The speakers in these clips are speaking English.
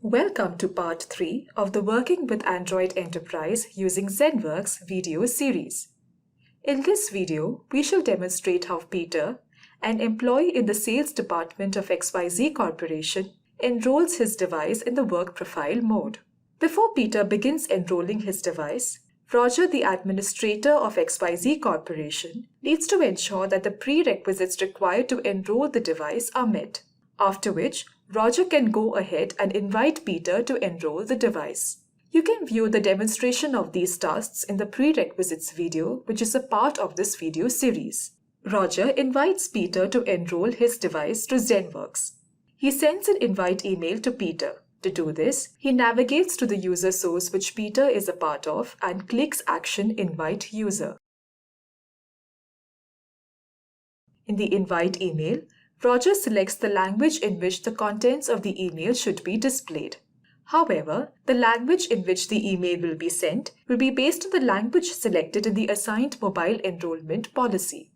Welcome to part 3 of the Working with Android Enterprise using ZENworks video series. In this video, we shall demonstrate how Peter, an employee in the sales department of XYZ Corporation, enrolls his device in the work profile mode. Before Peter begins enrolling his device, Roger, the administrator of XYZ Corporation, needs to ensure that the prerequisites required to enroll the device are met, after which Roger can go ahead and invite Peter to enroll the device. You can view the demonstration of these tasks in the prerequisites video, which is a part of this video series. Roger invites Peter to enroll his device to ZENworks. He sends an invite email to Peter. To do this, he navigates to the user source which Peter is a part of and clicks Action Invite User. In the invite email, Roger selects the language in which the contents of the email should be displayed. However, the language in which the email will be sent will be based on the language selected in the assigned mobile enrollment policy.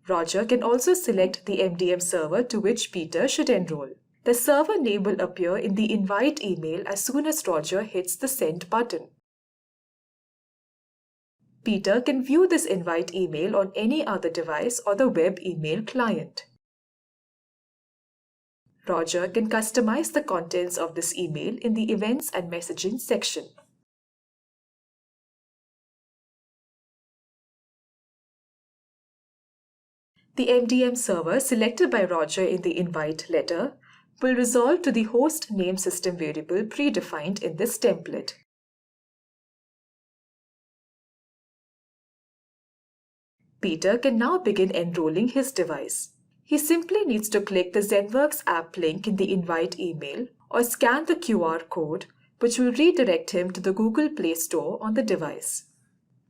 Roger can also select the MDM server to which Peter should enroll. The server name will appear in the invite email as soon as Roger hits the send button. Peter can view this invite email on any other device or the web email client. Roger can customize the contents of this email in the Events and Messaging section. The MDM server selected by Roger in the invite letter will resolve to the host name system variable predefined in this template. Peter can now begin enrolling his device. He simply needs to click the ZENworks app link in the invite email or scan the QR code, which will redirect him to the Google Play Store on the device.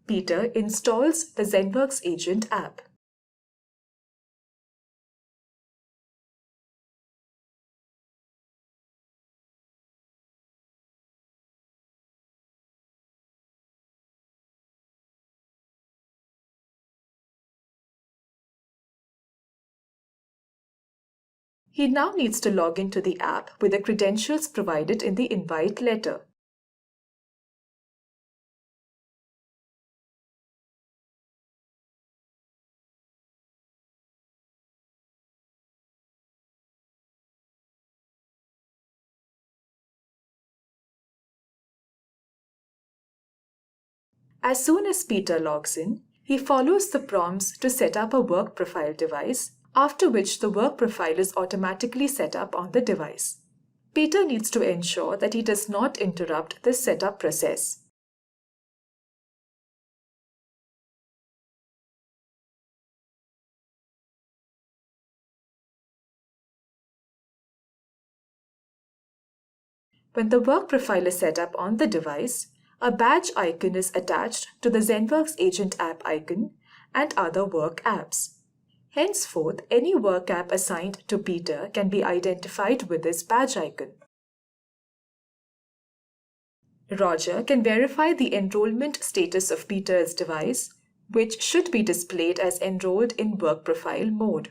Peter installs the ZENworks Agent app. He now needs to log into the app with the credentials provided in the invite letter. As soon as Peter logs in, he follows the prompts to set up a work profile device, after which the work profile is automatically set up on the device. Peter needs to ensure that he does not interrupt this setup process. When the work profile is set up on the device, a badge icon is attached to the ZENworks Agent app icon and other work apps. Henceforth, any work app assigned to Peter can be identified with this badge icon. Roger can verify the enrollment status of Peter's device, which should be displayed as enrolled in work profile mode.